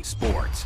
sports.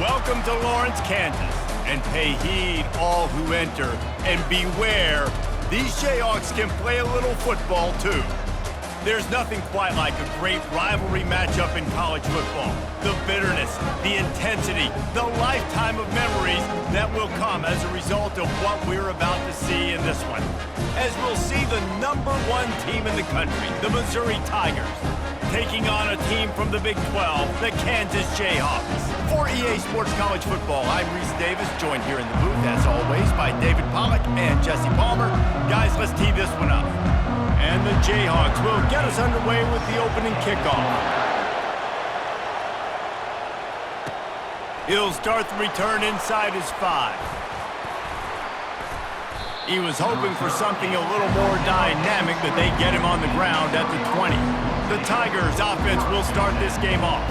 Welcome to Lawrence, Kansas, and pay heed all who enter, and beware, these Jayhawks can play a little football too. There's nothing quite like a great rivalry matchup in college football. The bitterness, the intensity, the lifetime of memories that will come as a result of what we're about to see in this one. As we'll see the #1 team in the country, the Missouri Tigers, taking on a team from the Big 12, the Kansas Jayhawks. For EA Sports College Football, I'm Reese Davis, joined here in the booth, as always, by David Pollack and Jesse Palmer. Guys, let's tee this one up. And the Jayhawks will get us underway with the opening kickoff. He'll start the return inside his 5. He was hoping for something a little more dynamic, but they get him on the ground at the 20. The Tigers offense will start this game off.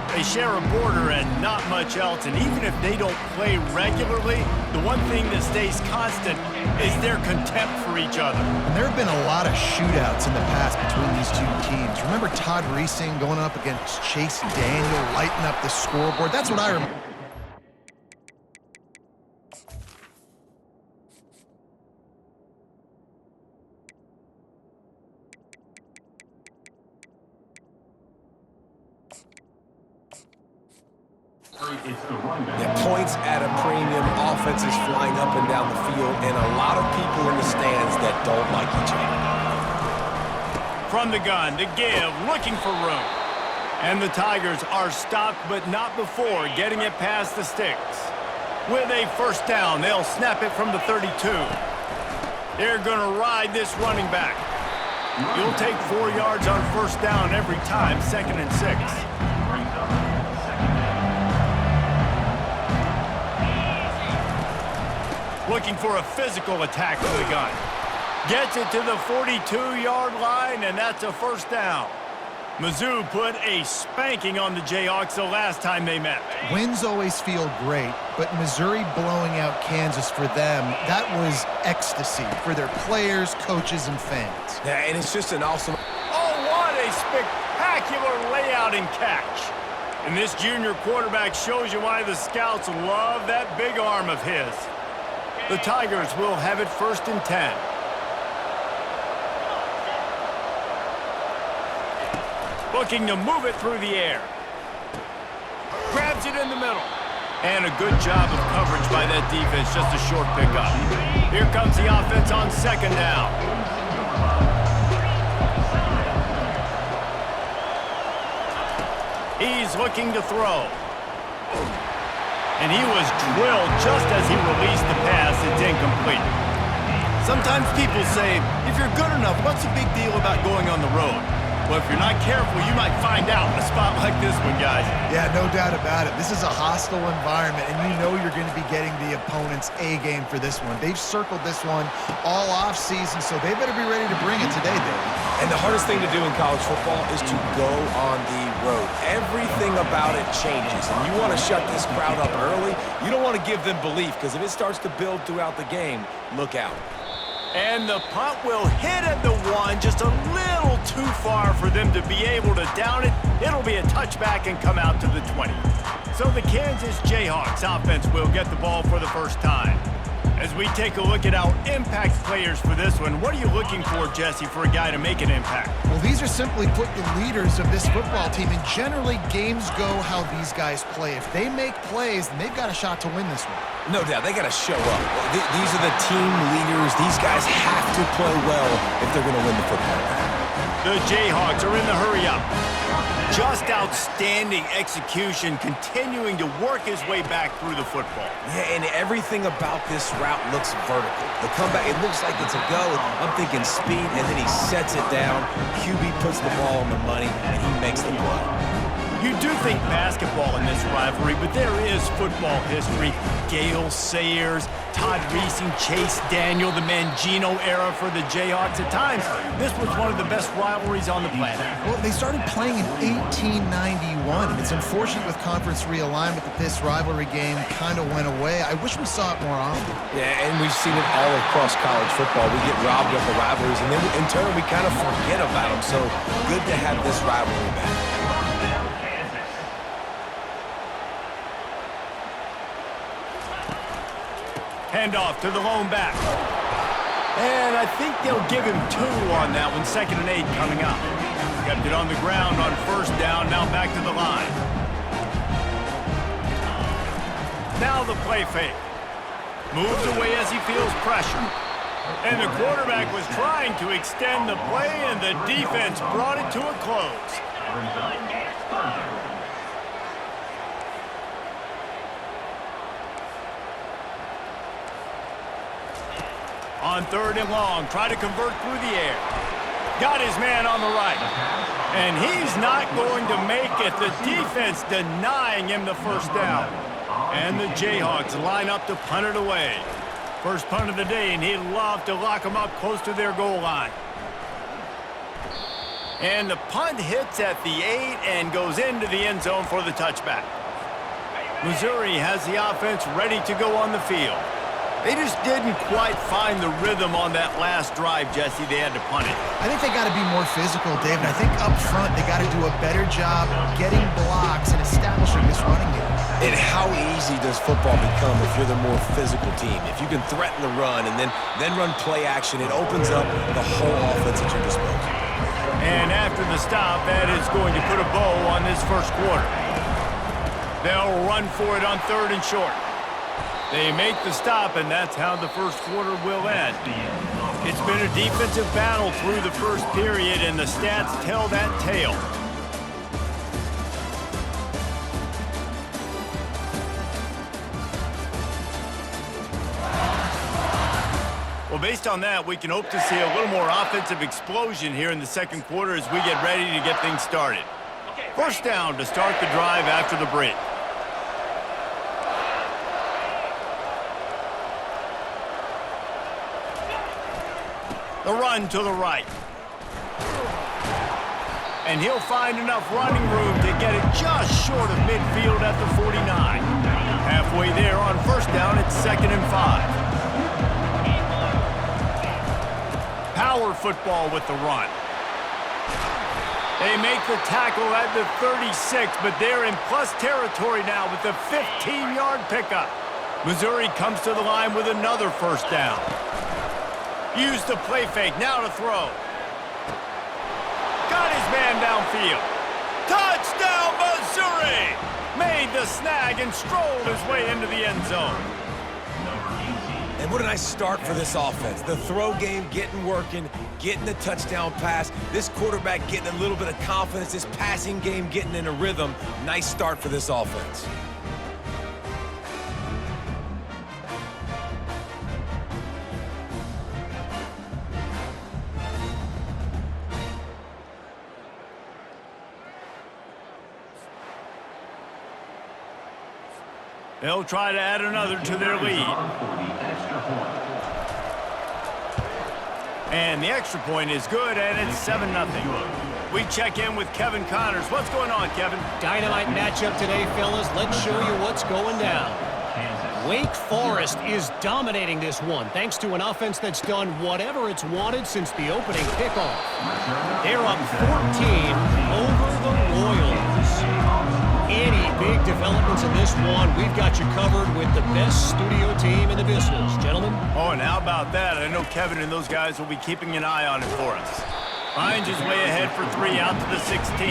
They share a border and not much else, and even if they don't play regularly, the one thing that stays constant is their contempt for each other. And there have been a lot of shootouts in the past between these two teams. Remember Todd Reesing going up against Chase Daniel, lighting up the scoreboard? That's what I remember. Yeah, points at a premium, offenses flying up and down the field, and a lot of people in the stands that don't like each other. From the gun, the give, looking for room. And the Tigers are stopped, but not before getting it past the sticks. With a first down, they'll snap it from the 32. They're going to ride this running back. You'll take 4 yards on first down every time, 2nd and 6. Looking for a physical attack from the gun. Gets it to the 42-yard line, and that's a first down. Mizzou put a spanking on the Jayhawks the last time they met. Wins always feel great, but Missouri blowing out Kansas for them, that was ecstasy for their players, coaches, and fans. Yeah, and it's just an awesome... Oh, what a spectacular layout and catch. And this junior quarterback shows you why the scouts love that big arm of his. The Tigers will have it 1st and 10. Looking to move it through the air. Grabs it in the middle. And a good job of coverage by that defense, just a short pickup. Here comes the offense on 2nd down. He's looking to throw. And he was drilled just as he released the pass. It's incomplete. Sometimes people say, if you're good enough, what's the big deal about going on the road? Well, if you're not careful, you might find out in a spot like this one, guys. Yeah, no doubt about it. This is a hostile environment, and you know you're going to be getting the opponent's A-game for this one. They've circled this one all off-season, so they better be ready to bring it today, Dave. And the hardest thing to do in college football is to go on the road. Everything about it changes, and you want to shut this crowd up early. You don't want to give them belief, because if it starts to build throughout the game, look out. And the punt will hit at the 1, just a little too far for them to be able to down it. It'll be a touchback and come out to the 20. So the Kansas Jayhawks offense will get the ball for the first time. As we take a look at our impact players for this one, what are you looking for, Jesse, for a guy to make an impact? Well, these are simply put the leaders of this football team, and generally games go how these guys play. If they make plays, then they've got a shot to win this one. No doubt, they got to show up. These are the team leaders. These guys have to play well if they're going to win the football game. The Jayhawks are in the hurry-up. Just outstanding execution, continuing to work his way back through the football. Yeah, and everything about this route looks vertical. The comeback, it looks like it's a go. I'm thinking speed, and then he sets it down. QB puts the ball on the money, and he makes the play. You do think basketball in this rivalry, but there is football history. Gale Sayers, Todd Reesing, Chase Daniel, the Mangino era for the Jayhawks. At times, this was one of the best rivalries on the planet. Well, they started playing in 1891, and it's unfortunate with conference realignment that this rivalry game kind of went away. I wish we saw it more often. Yeah, and we've seen it all across college football. We get robbed of the rivalries, and then in turn, we kind of forget about them. So good to have this rivalry back. Handoff to the lone back. And I think they'll give him 2 on that one. 2nd and 8 coming up. Kept it on the ground on 1st down. Now back to the line. Now the play fake. Moves away as he feels pressure. And the quarterback was trying to extend the play, and the defense brought it to a close. On 3rd and long, try to convert through the air. Got his man on the right. And he's not going to make it. The defense denying him the 1st down. And the Jayhawks line up to punt it away. First punt of the day, and he'd love to lock them up close to their goal line. And the punt hits at the 8 and goes into the end zone for the touchback. Missouri has the offense ready to go on the field. They just didn't quite find the rhythm on that last drive, Jesse. They had to punt it. I think they got to be more physical, David. I think up front they got to do a better job getting blocks and establishing this running game. And how easy does football become if you're the more physical team? If you can threaten the run and then run play action, it opens up the whole offense at your disposal. And after the stop, that is going to put a bow on this first quarter. They'll run for it on 3rd and short. They make the stop, and that's how the first quarter will end. It's been a defensive battle through the first period, and the stats tell that tale. Well, based on that, we can hope to see a little more offensive explosion here in the second quarter as we get ready to get things started. 1st down to start the drive after the break. The run to the right. And he'll find enough running room to get it just short of midfield at the 49. Halfway there on 1st down, it's 2nd and 5. Power football with the run. They make the tackle at the 36, but they're in plus territory now with the 15-yard pickup. Missouri comes to the line with another 1st down. Use the play fake, now to throw. Got his man downfield. Touchdown, Missouri! Made the snag and strolled his way into the end zone. And what a nice start for this offense. The throw game getting working, getting the touchdown pass. This quarterback getting a little bit of confidence. This passing game getting in a rhythm. Nice start for this offense. They'll try to add another to their lead. And the extra point is good, and it's 7-0. We check in with Kevin Connors. What's going on, Kevin? Dynamite matchup today, fellas. Let's show you what's going down. Wake Forest is dominating this one, thanks to an offense that's done whatever it's wanted since the opening kickoff. They're up 14 over the Royals. Any big developments in this one, we've got you covered with the best studio team in the business, gentlemen. Oh, and how about that? I know Kevin and those guys will be keeping an eye on it for us. Hines is way ahead for 3 out to the 16.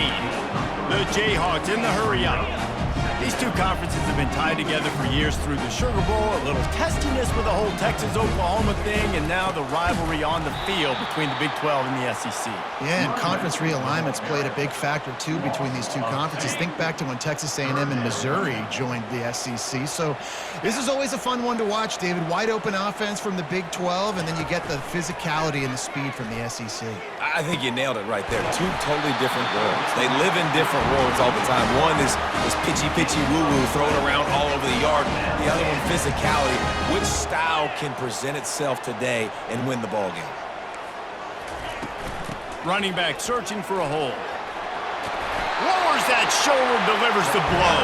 The Jayhawks in the hurry-up. These two conferences have been tied together for years through the Sugar Bowl, a little testiness with the whole Texas-Oklahoma thing, and now the rivalry on the field between the Big 12 and the SEC. Yeah, and conference realignments played a big factor, too, between these two conferences. Think back to when Texas A&M and Missouri joined the SEC. So this is always a fun one to watch, David. Wide-open offense from the Big 12, and then you get the physicality and the speed from the SEC. I think you nailed it right there. Two totally different worlds. They live in different worlds all the time. One is pitchy woo-woo thrown around all over the yard. The other one, physicality. Which style can present itself today and win the ball game? Running back searching for a hole. Lowers that shoulder, delivers the blow.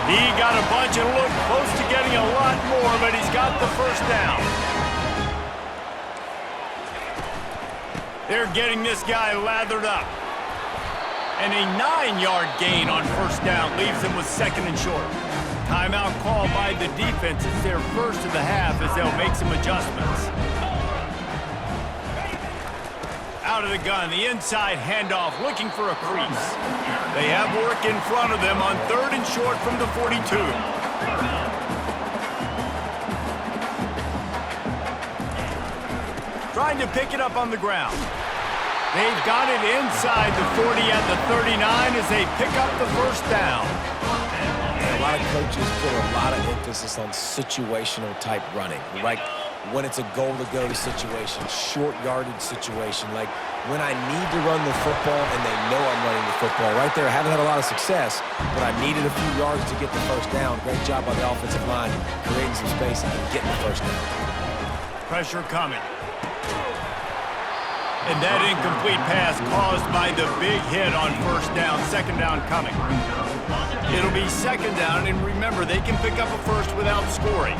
He got a bunch and looked close to getting a lot more, but he's got the 1st down. They're getting this guy lathered up. And a 9-yard gain on 1st down leaves him with 2nd and short. Timeout call by the defense. It's their first of the half as they'll make some adjustments. Out of the gun, the inside handoff, looking for a crease. They have work in front of them on 3rd and short from the 42. Trying to pick it up on the ground. They've got it inside the 40 at the 39 as they pick up the first down. A lot of coaches put a lot of emphasis on situational type running, like when it's a goal-to-go situation, short yardage situation, like when I need to run the football and they know I'm running the football. Right there, I haven't had a lot of success, but I needed a few yards to get the first down. Great job by the offensive line, creating some space and getting the first down. Pressure coming. And that incomplete pass caused by the big hit on first down. Second down coming. It'll be second down, and remember, they can pick up a first without scoring.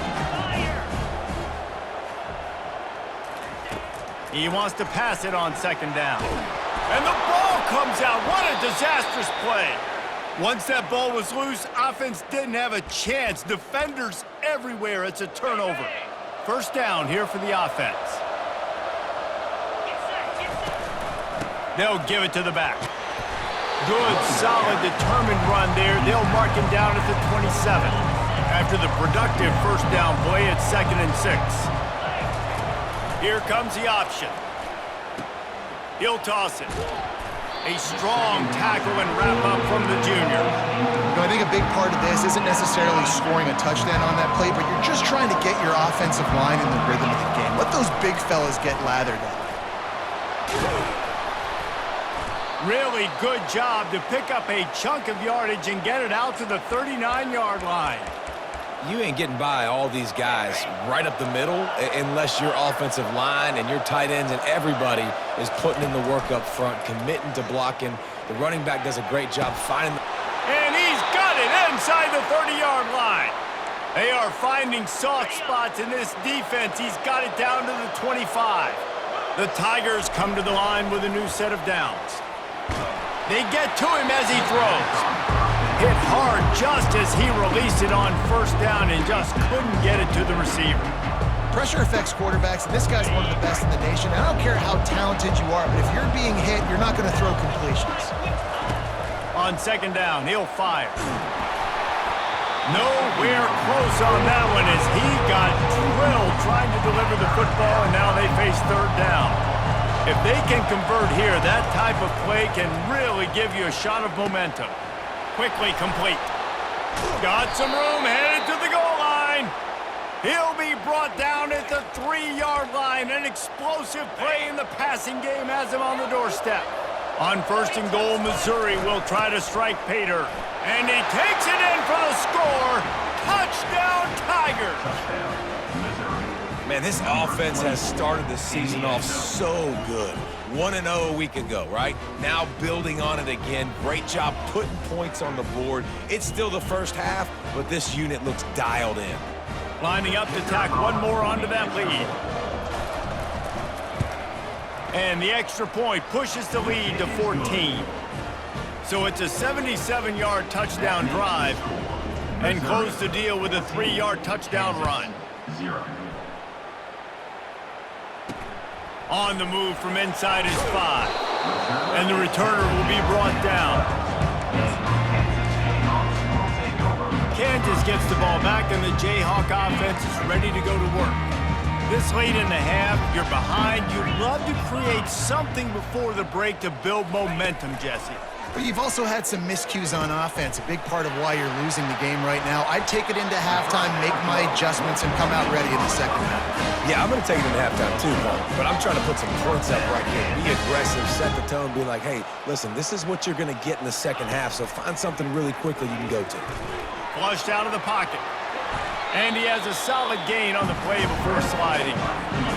He wants to pass it on second down. And the ball comes out. What a disastrous play. Once that ball was loose, offense didn't have a chance. Defenders everywhere. It's a turnover. First down here for the offense. They'll give it to the back. Good, solid, determined run there. They'll mark him down at the 27. After the productive first down play, it's 2nd and 6. Here comes the option. He'll toss it. A strong tackle and wrap up from the junior. You know, I think a big part of this isn't necessarily scoring a touchdown on that play, but you're just trying to get your offensive line in the rhythm of the game. Let those big fellas get lathered up. Really good job to pick up a chunk of yardage and get it out to the 39-yard line. You ain't getting by all these guys right up the middle unless your offensive line and your tight ends and everybody is putting in the work up front, committing to blocking. The running back does a great job finding. And he's got it inside the 30-yard line. They are finding soft spots in this defense. He's got it down to the 25. The Tigers come to the line with a new set of downs. They get to him as he throws. Hit hard just as he released it on first down and just couldn't get it to the receiver. Pressure affects quarterbacks, and this guy's one of the best in the nation. I don't care how talented you are, but if you're being hit, you're not going to throw completions. On second down, he'll fire. Nowhere close on that one as he got drilled trying to deliver the football, and now they face third down. If they can convert here, that type of play can really give you a shot of momentum. Quickly complete. Got some room, headed to the goal line. He'll be brought down at the 3-yard line. An explosive play in the passing game has him on the doorstep. On first and goal, Missouri will try to strike Pater. And he takes it in for the score. Touchdown, Tigers. Man, this offense has started the season off so good. 1-0 a week ago, right? Now building on it again. Great job putting points on the board. It's still the first half, but this unit looks dialed in. Lining up to tack one more onto that lead. And the extra point pushes the lead to 14. So it's a 77-yard touchdown drive and close the deal with a 3-yard touchdown run. On the move from inside his 5. And the returner will be brought down. Kansas gets the ball back, and the Jayhawk offense is ready to go to work. This late in the half, you're behind. You'd love to create something before the break to build momentum, Jesse. But you've also had some miscues on offense, a big part of why you're losing the game right now. I'd take it into halftime, make my adjustments, and come out ready in the second half. Yeah, I'm going to take it into halftime too, Paul. But I'm trying to put some points up right here. Be aggressive, set the tone, be like, hey, listen, this is what you're going to get in the second half, so find something really quickly you can go to. Flushed out of the pocket. And he has a solid gain on the play before sliding.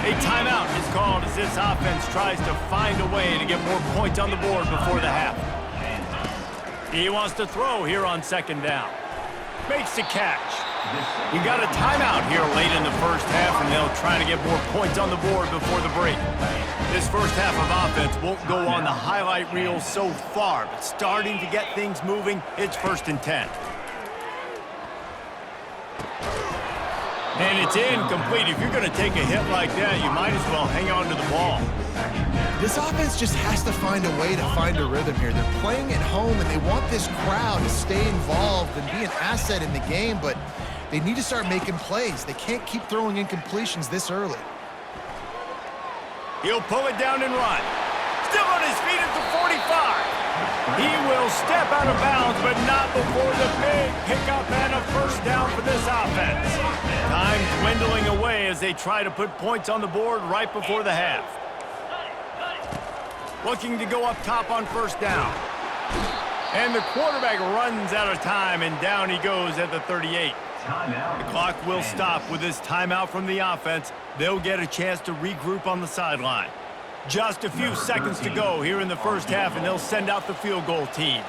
A timeout is called as this offense tries to find a way to get more points on the board before the half. He wants to throw here on second down. Makes the catch. You got a timeout here late in the first half, and they'll try to get more points on the board before the break. This first half of offense won't go on the highlight reel so far, but starting to get things moving, it's 1st and 10. And it's incomplete. If you're going to take a hit like that, you might as well hang on to the ball. This offense just has to find a way to find a rhythm here. They're playing at home, and they want this crowd to stay involved and be an asset in the game, but they need to start making plays. They can't keep throwing incompletions this early. He'll pull it down and run. Still on his feet at the 45. He will step out of bounds, but not before the big pickup and a first down for this offense. Time dwindling away as they try to put points on the board right before the half. Looking to go up top on first down. And the quarterback runs out of time, and down he goes at the 38. The clock will stop with this timeout from the offense. They'll get a chance to regroup on the sideline. Just a few seconds to go here in the first half, and they'll send out the field goal team.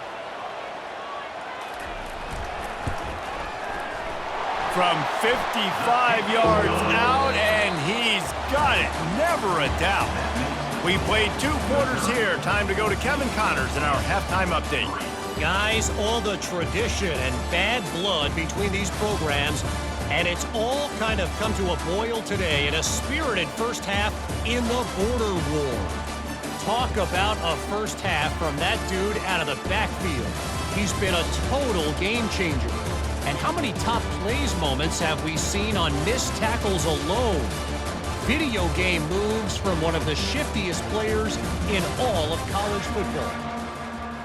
From 55 yards out, and he's got it. Never a doubt. We played 2 quarters here. Time to go to Kevin Connors in our halftime update. Guys, all the tradition and bad blood between these programs, and it's all kind of come to a boil today in a spirited first half in the border war. Talk about a first half from that dude out of the backfield. He's been a total game changer. And how many top plays moments have we seen on missed tackles alone? Video game moves from one of the shiftiest players in all of college football.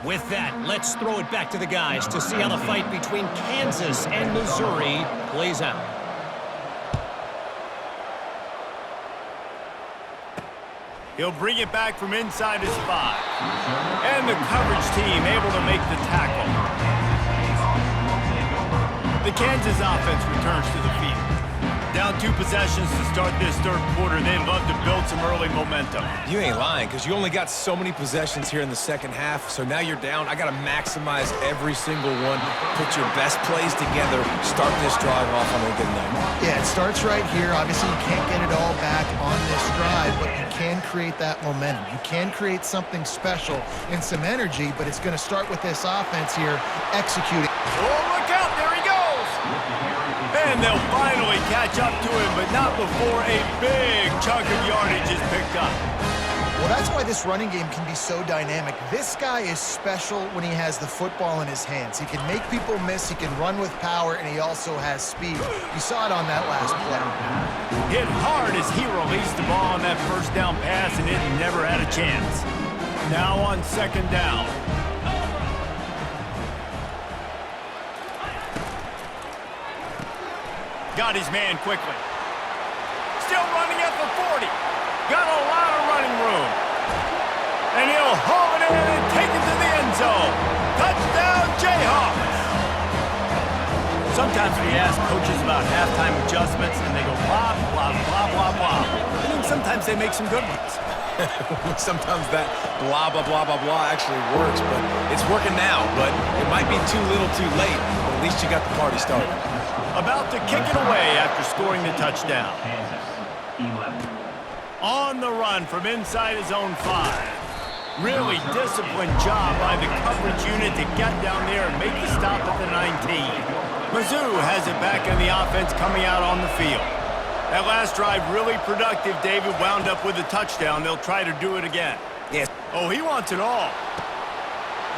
With that, let's throw it back to the guys to see how the fight between Kansas and Missouri plays out. He'll bring it back from inside his 5. And the coverage team able to make the tackle. The Kansas offense returns to the field. Down 2 possessions to start this third quarter. They'd love to build some early momentum. You ain't lying, because you only got so many possessions here in the second half, so now you're down. I got to maximize every single one, put your best plays together, start this drive off on a good note. Yeah, it starts right here. Obviously, you can't get it all back on this drive, but you can create that momentum. You can create something special and some energy, but it's going to start with this offense here executing. Oh, look out! There he goes! And they'll finally catch up to him, but not before a big chunk of yardage is picked up. Well, that's why this running game can be so dynamic. This guy is special when he has the football in his hands. He can make people miss, he can run with power, and he also has speed. You saw it on that last play. Hit hard as he released the ball on that first down pass, and it never had a chance. Now on second down. Got his man quickly. Still running at the 40. Got a lot of running room. And he'll haul it in and take it to the end zone. Touchdown, Jayhawks. Sometimes we ask coaches about halftime adjustments, and they go blah, blah, blah, blah, blah. And then sometimes they make some good ones. Sometimes that blah, blah, blah, blah, blah actually works, but it's working now. But it might be too little too late, but at least you got the party started. About to kick it away after scoring the touchdown. On the run from inside his own 5. Really disciplined job by the coverage unit to get down there and make the stop at the 19. Mizzou has it back in the offense coming out on the field. That last drive really productive. David wound up with a touchdown. They'll try to do it again. Yes. Oh, he wants it all.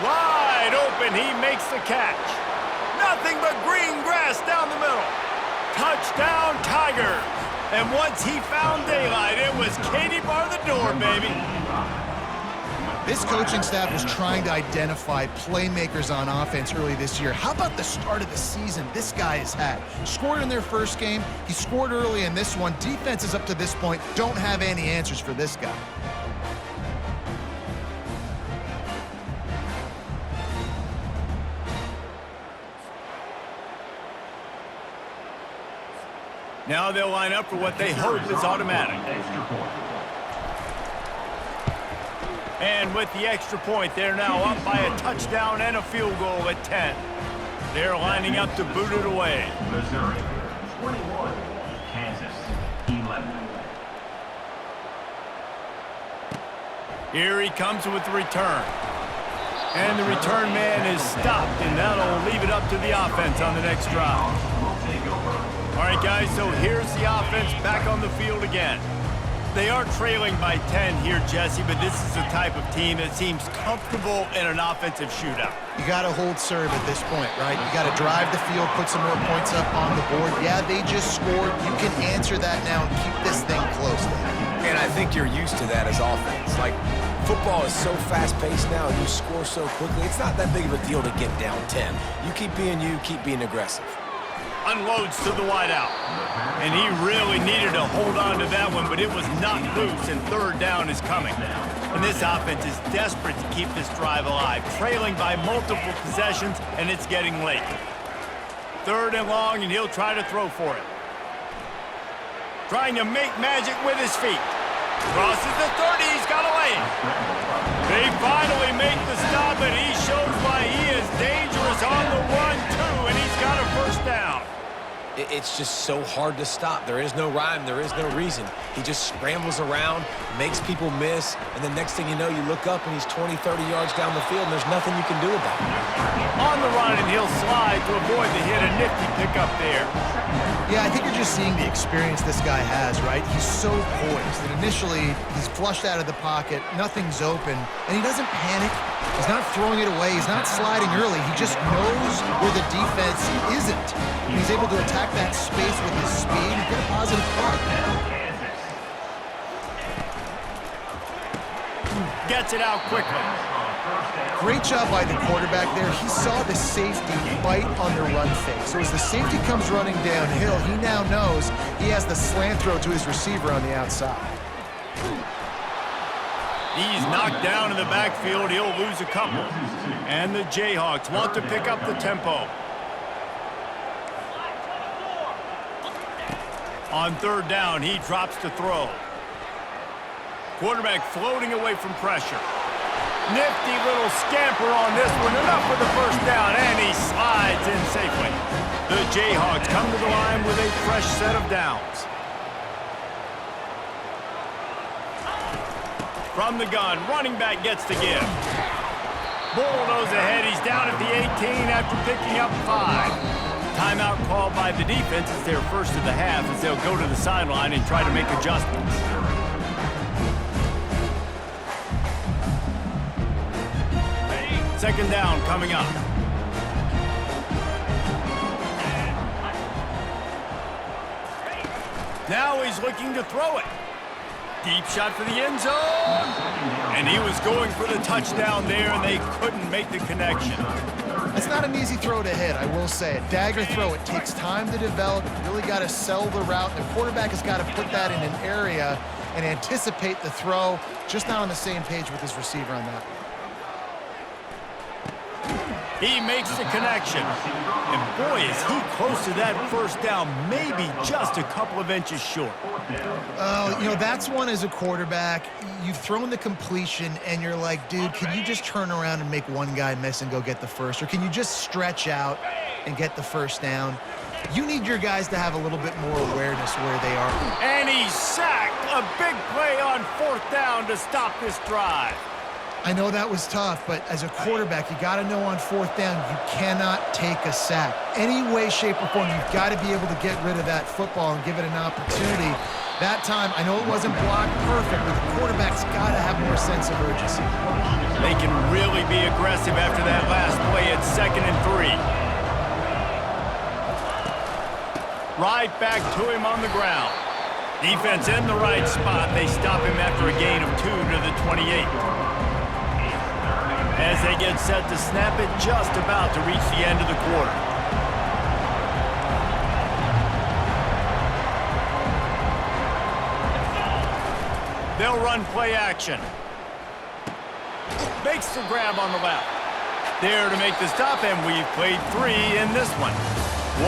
Wide open. He makes the catch. Nothing but green grass down the middle. Touchdown, Tigers. And once he found daylight, it was Katie bar the door, baby. This coaching staff was trying to identify playmakers on offense early this year. How about the start of the season this guy has had? Scored in their first game. He scored early in this one. Defenses up to this point don't have any answers for this guy. Now they'll line up for what they hope is automatic. And with the extra point, they're now up by a touchdown and a field goal at 10. They're lining up to boot it away. Missouri, 21, Kansas, 11. Here he comes with the return. And the return man is stopped, and that'll leave it up to the offense on the next drive. All right, guys, so here's the offense back on the field again. They are trailing by 10 here, Jesse, but this is the type of team that seems comfortable in an offensive shootout. You got to hold serve at this point, right? You got to drive the field, put some more points up on the board. Yeah, they just scored. You can answer that now and keep this thing close. And I think you're used to that as offense. Like, football is so fast-paced now, and you score so quickly, it's not that big of a deal to get down 10. You, keep being aggressive. Unloads to the wideout. And he really needed to hold on to that one, but it was not loose, and third down is coming. And this offense is desperate to keep this drive alive, trailing by multiple possessions, and it's getting late. Third and long, and he'll try to throw for it. Trying to make magic with his feet. Crosses the 30, he's got to lay it. They finally make the stop, and he shows why he is dangerous on the run, too, and he's got a first down. It's just so hard to stop. There is no rhyme. There is no reason. He just scrambles around, makes people miss, and the next thing you know, you look up and he's 20, 30 yards down the field, and there's nothing you can do about it. On the run, and he'll slide to avoid the hit. A nifty pickup there. Yeah, I think you're just seeing the experience this guy has, right? He's so poised. And initially, he's flushed out of the pocket. Nothing's open. And he doesn't panic. He's not throwing it away. He's not sliding early. He just knows where the defense isn't. And he's able to attack that space with his speed and get a positive play. Gets it out quickly. Great job by the quarterback there. He saw the safety bite on the run fake. So as the safety comes running downhill, he now knows he has the slant throw to his receiver on the outside. He's knocked down in the backfield. He'll lose a couple. And the Jayhawks want to pick up the tempo. On third down, he drops to throw. Quarterback floating away from pressure. Nifty little scamper on this one. Enough for the first down, and he slides in safely. The Jayhawks come to the line with a fresh set of downs. From the gun, running back gets the give. Bulldoze ahead. He's down at the 18 after picking up 5. Timeout called by the defense is their first of the half as they'll go to the sideline and try to make adjustments. Second down coming up. Now he's looking to throw it. Deep shot for the end zone. And he was going for the touchdown there, and they couldn't make the connection. It's not an easy throw to hit, I will say it. Dagger throw, it takes time to develop. You really got to sell the route. The quarterback has got to put that in an area and anticipate the throw. Just not on the same page with his receiver on that. He makes the connection. And boy, is he close to that first down, maybe just a couple of inches short. Oh, you know, that's one as a quarterback. You've thrown the completion, and you're like, dude, can you just turn around and make one guy miss and go get the first? Or can you just stretch out and get the first down? You need your guys to have a little bit more awareness where they are. And he's sacked. A big play on fourth down to stop this drive. I know that was tough, but as a quarterback, you got to know on fourth down, you cannot take a sack. Any way, shape, or form, you've got to be able to get rid of that football and give it an opportunity. That time, I know it wasn't blocked perfect, but the quarterback's got to have more sense of urgency. They can really be aggressive after that last play at 2nd and 3. Right back to him on the ground. Defense in the right spot. They stop him after a gain of 2 to the 28. As they get set to snap it, just about to reach the end of the quarter. They'll run play action. Makes the grab on the left. There to make the stop, and we've played 3 in this one.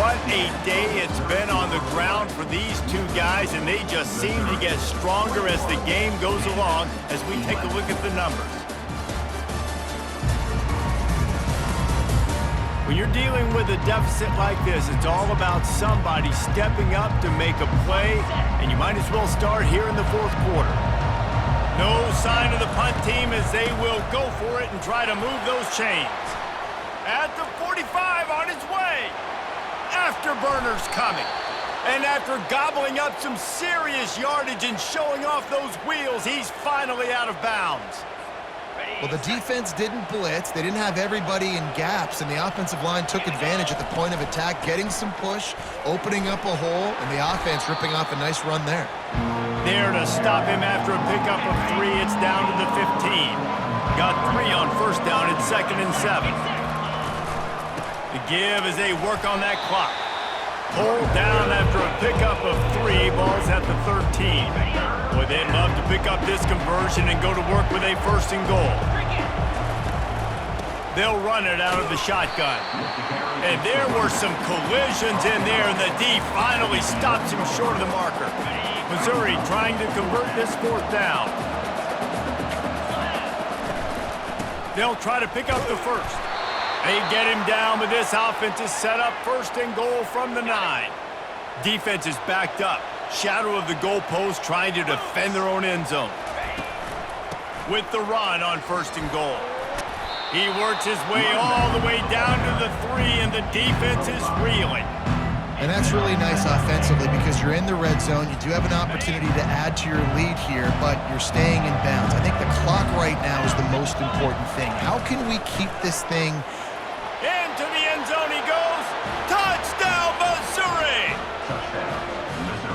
What a day it's been on the ground for these two guys, and they just seem to get stronger as the game goes along as we take a look at the numbers. When you're dealing with a deficit like this, it's all about somebody stepping up to make a play, and you might as well start here in the fourth quarter. No sign of the punt team as they will go for it and try to move those chains. At the 45 on his way. Afterburner's coming. And after gobbling up some serious yardage and showing off those wheels, he's finally out of bounds. Well, the defense didn't blitz. They didn't have everybody in gaps, and the offensive line took advantage at the point of attack, getting some push, opening up a hole, and the offense ripping off a nice run there. There to stop him after a pickup of 3. It's down to the 15. Got 3 on first down at 2nd and 7. The give as they work on that clock. Pulled down after a pickup of 3. Ball's at the 13. Boy, they'd love to pick up this conversion and go to work with a 1st and goal. They'll run it out of the shotgun. And there were some collisions in there, and the D finally stops him short of the marker. Missouri trying to convert this 4th down. They'll try to pick up the 1st. They get him down, but this offense is set up 1st and goal from the 9. Defense is backed up. Shadow of the goalpost trying to defend their own end zone. With the run on 1st and goal. He works his way all the way down to the 3, and the defense is reeling. And that's really nice offensively because you're in the red zone. You do have an opportunity to add to your lead here, but you're staying in bounds. I think the clock right now is the most important thing. How can we keep this thing? Into the end zone he goes. Touchdown, Missouri!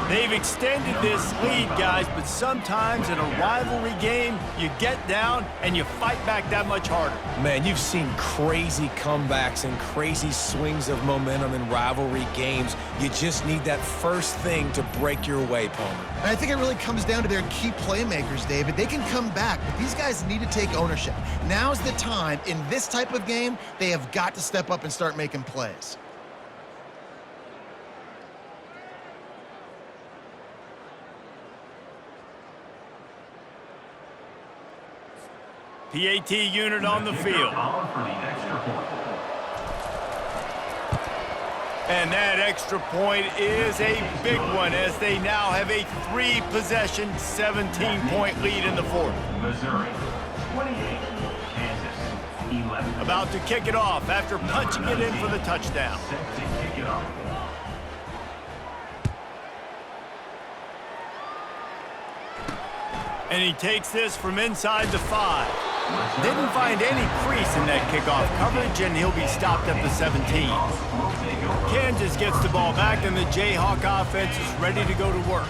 They've extended this lead, guys, but sometimes in a rivalry game, you get down and you fight back that much harder. Man, you've seen crazy comebacks and crazy swings of momentum in rivalry games. You just need that first thing to break your way, Palmer. And I think it really comes down to their key playmakers, David. They can come back, but these guys need to take ownership. Now's the time. In this type of game, they have got to step up and start making plays. PAT unit on the field. And that extra point is a big one as they now have a 3-possession, 17-point lead in the 4th. Missouri, 28. Kansas, 11. About to kick it off after punching it in for the touchdown. Set to kick it off. And he takes this from inside the 5. Didn't find any crease in that kickoff coverage, and he'll be stopped at the 17. Kansas gets the ball back, and the Jayhawk offense is ready to go to work.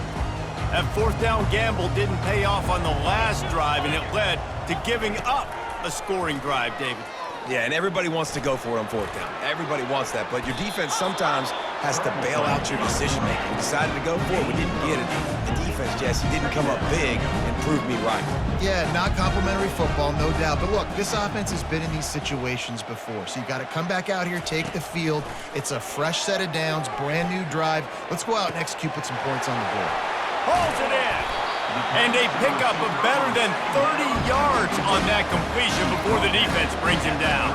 That 4th down gamble didn't pay off on the last drive, and it led to giving up a scoring drive, David. Yeah, and everybody wants to go for it on 4th down. Everybody wants that, but your defense sometimes has to bail out your decision-making. We decided to go for it. We didn't get it. The defense, Jesse, didn't come up big and prove me right. Yeah, not complimentary football, no doubt. But look, this offense has been in these situations before. So you got to come back out here, take the field. It's a fresh set of downs, brand new drive. Let's go out and execute, put some points on the board. Hauls it in. And a pickup of better than 30 yards on that completion before the defense brings him down.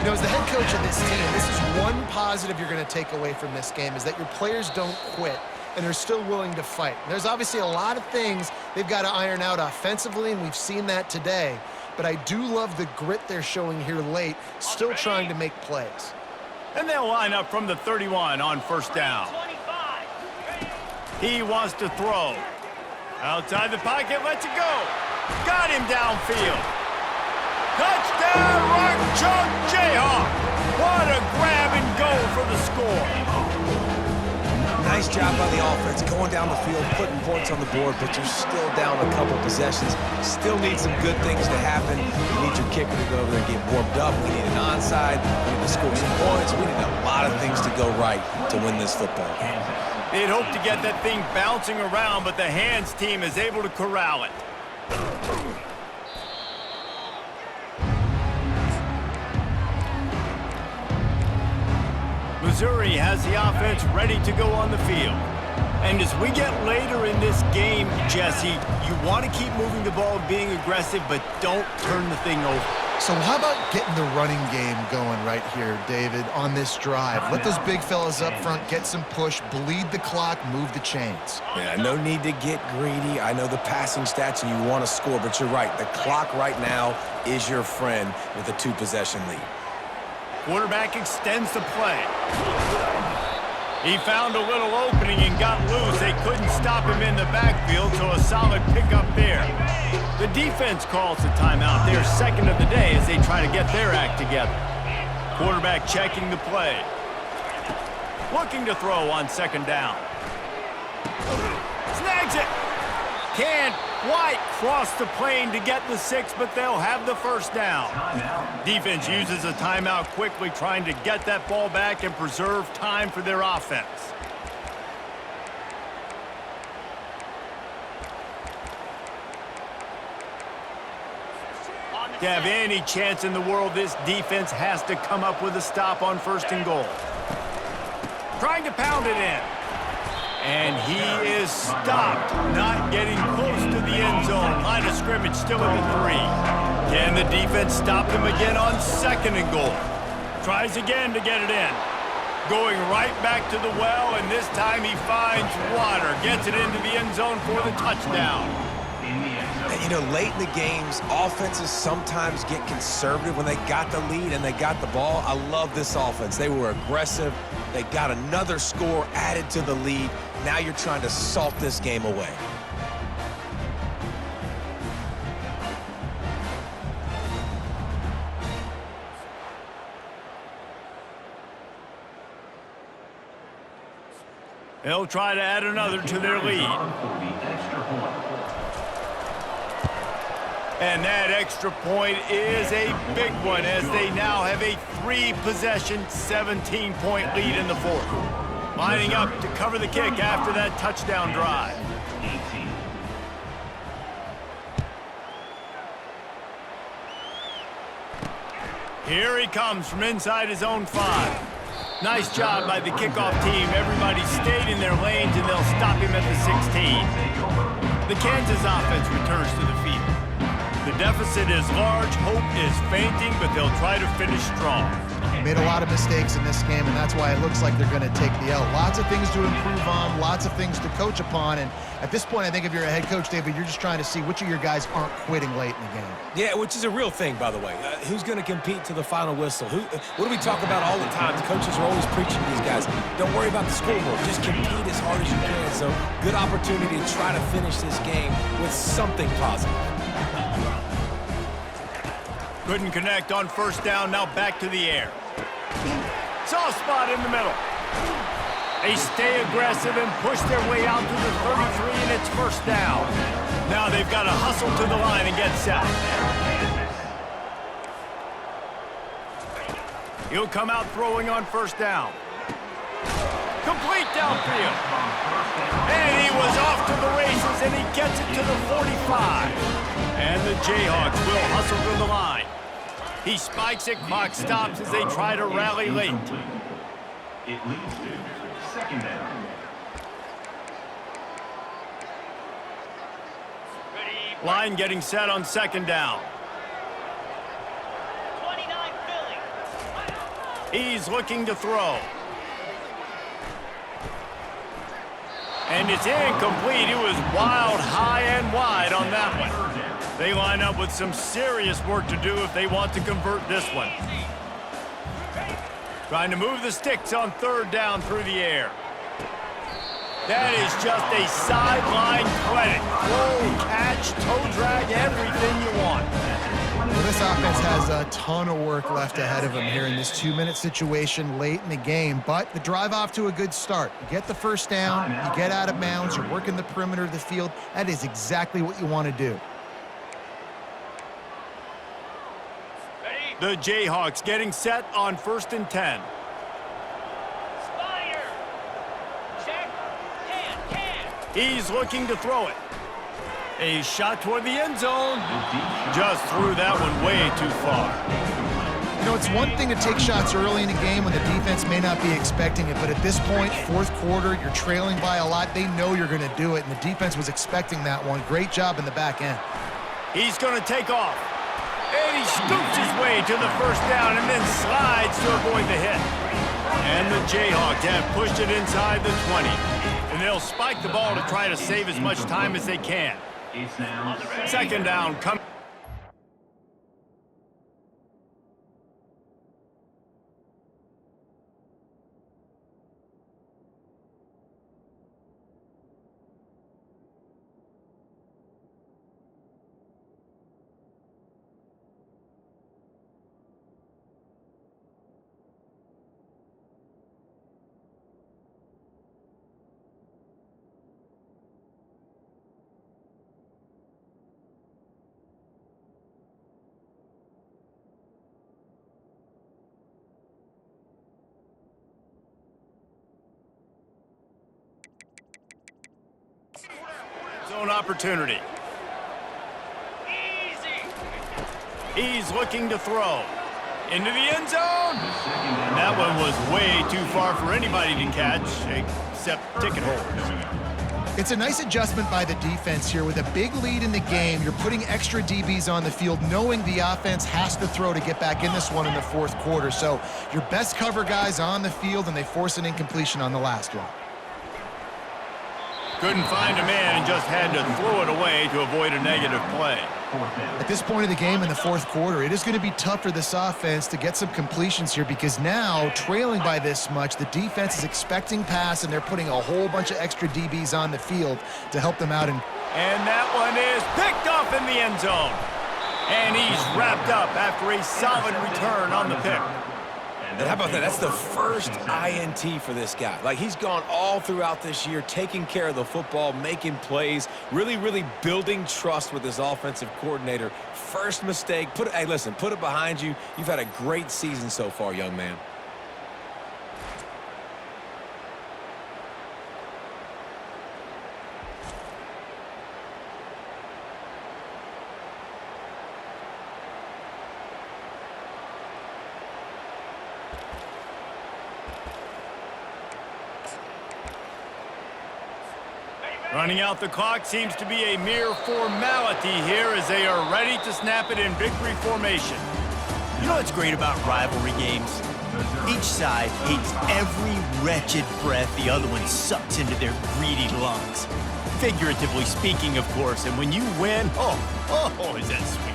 You know, as the head coach of this team, this is one positive you're going to take away from this game, is that your players don't quit and are still willing to fight. There's obviously a lot of things they've got to iron out offensively, and we've seen that today. But I do love the grit they're showing here late, still trying to make plays. And they'll line up from the 31 on 1st down. He wants to throw. Outside the pocket, lets it go. Got him downfield. Touchdown, Rock Chalk Jayhawk. What a grab and go for the score. Nice job by the offense, going down the field, putting points on the board, but you're still down a couple possessions. Still need some good things to happen. You need your kicker to go over there and get warmed up. We need an onside. We need to score some points. We need a lot of things to go right to win this football game. They'd hope to get that thing bouncing around, but the hands team is able to corral it. Missouri has the offense ready to go on the field. And as we get later in this game, Jesse, you want to keep moving the ball and being aggressive, but don't turn the thing over. So how about getting the running game going right here, David, on this drive? Let those big fellas up front get some push, bleed the clock, move the chains. Yeah, no need to get greedy. I know the passing stats and you want to score, but you're right. The clock right now is your friend with a 2-possession lead. Quarterback extends the play. He found a little opening and got loose. They couldn't stop him in the backfield, so a solid pickup there. The defense calls the timeout. Their second of the day as they try to get their act together. Quarterback checking the play. Looking to throw on second down. Snags it. Can't quite cross the plane to get the 6, but they'll have the first down. Defense uses a timeout quickly, trying to get that ball back and preserve time for their offense. To have any chance in the world, this defense has to come up with a stop on first and goal. Trying to pound it in. And he is stopped, not getting close to the end zone. Line of scrimmage still at the 3. Can the defense stop him again on second and goal? Tries again to get it in. Going right back to the well, and this time he finds water. Gets it into the end zone for the touchdown. And, you know, late in the games, offenses sometimes get conservative when they got the lead and they got the ball. I love this offense. They were aggressive. They got another score added to the lead. Now you're trying to salt this game away. They'll try to add another to their lead. And that extra point is a big one as they now have a 3-possession, 17-point lead in the fourth. Lining up to cover the kick after that touchdown drive. Here he comes from inside his own 5. Nice job by the kickoff team. Everybody stayed in their lanes, and they'll stop him at the 16. The Kansas offense returns to the field. The deficit is large, hope is fainting, but they'll try to finish strong. Made a lot of mistakes in this game, and that's why it looks like they're going to take the L. Lots of things to improve on, lots of things to coach upon, and at this point, I think if you're a head coach, David, you're just trying to see which of your guys aren't quitting late in the game. Yeah, which is a real thing, by the way. Who's going to compete to the final whistle? What do we talk about all the time? The coaches are always preaching to these guys. Don't worry about the scoreboard. Just compete as hard as you can. So, good opportunity to try to finish this game with something positive. Couldn't connect on first down, now back to the air. Soft spot in the middle. They stay aggressive and push their way out to the 33, and it's first down. Now they've got to hustle to the line and get set. He'll come out throwing on first down. Complete downfield. And he was off to the races, and he gets it to the 45. And the Jayhawks will hustle to the line. He spikes it, clock stops as they try to rally late. It leads to second down. Line getting set on second down. 29 Philly. He's looking to throw. And it's incomplete. It was wild, high and wide on that one. They line up with some serious work to do if they want to convert this one. Trying to move the sticks on third down through the air. That is just a sideline credit. Throw, catch, toe drag, everything you want. Well, this offense has a ton of work left ahead of them here in this 2-minute situation late in the game, but the drive off to a good start. You get the first down, you get out of bounds, you're working the perimeter of the field. That is exactly what you want to do. The Jayhawks getting set on 1st and 10. Spire. Check. Can. He's looking to throw it. A shot toward the end zone. Just threw that one way too far. You know, it's one thing to take shots early in a game when the defense may not be expecting it, but at this point, fourth quarter, you're trailing by a lot. They know you're going to do it, and the defense was expecting that one. Great job in the back end. He's going to take off. And he scoops his way to the first down and then slides to avoid the hit. And the Jayhawks have pushed it inside the 20. And they'll spike the ball to try to save as much time as they can. It's now Second down coming. opportunity. Easy. He's looking to throw. Into the end zone. And that one was way too far for anybody to catch, except ticket holders. It's a nice adjustment by the defense here. With a big lead in the game, you're putting extra DBs on the field, knowing the offense has to throw to get back in this one in the fourth quarter. So your best cover guys on the field, and they force an incompletion on the last one. Couldn't find a man and just had to throw it away to avoid a negative play. At this point of the game in the fourth quarter, it is going to be tough for this offense to get some completions here, because now, trailing by this much, the defense is expecting pass, and they're putting a whole bunch of extra DBs on the field to help them out. And that one is picked off in the end zone. And he's wrapped up after a solid return on the pick. And how about that? That's the first INT for this guy. Like, he's gone all throughout this year, taking care of the football, making plays, really building trust with his offensive coordinator. First mistake, hey, listen, put it behind you. You've had a great season so far, young man. Running out the clock seems to be a mere formality here as they are ready to snap it in victory formation. You know what's great about rivalry games? Each side hates every wretched breath the other one sucks into their greedy lungs. Figuratively speaking, of course, and when you win, oh, is that sweet.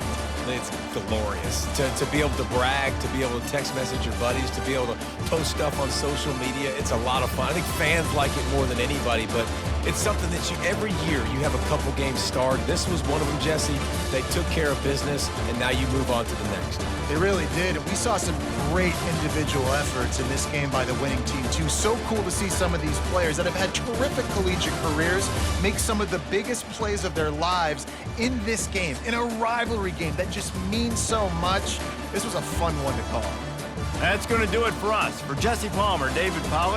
It's glorious to be able to brag, to be able to text message your buddies, to be able to post stuff on social media. It's a lot of fun. I think fans like it more than anybody, but it's something that every year you have a couple games starred. This was one of them, Jesse. They took care of business, and now you move on to the next. They really did, and we saw some great individual efforts in this game by the winning team, too. So cool to see some of these players that have had terrific collegiate careers make some of the biggest plays of their lives in this game, in a rivalry game that just means so much. This was a fun one to call. That's going to do it for us. For Jesse Palmer, David Pollack,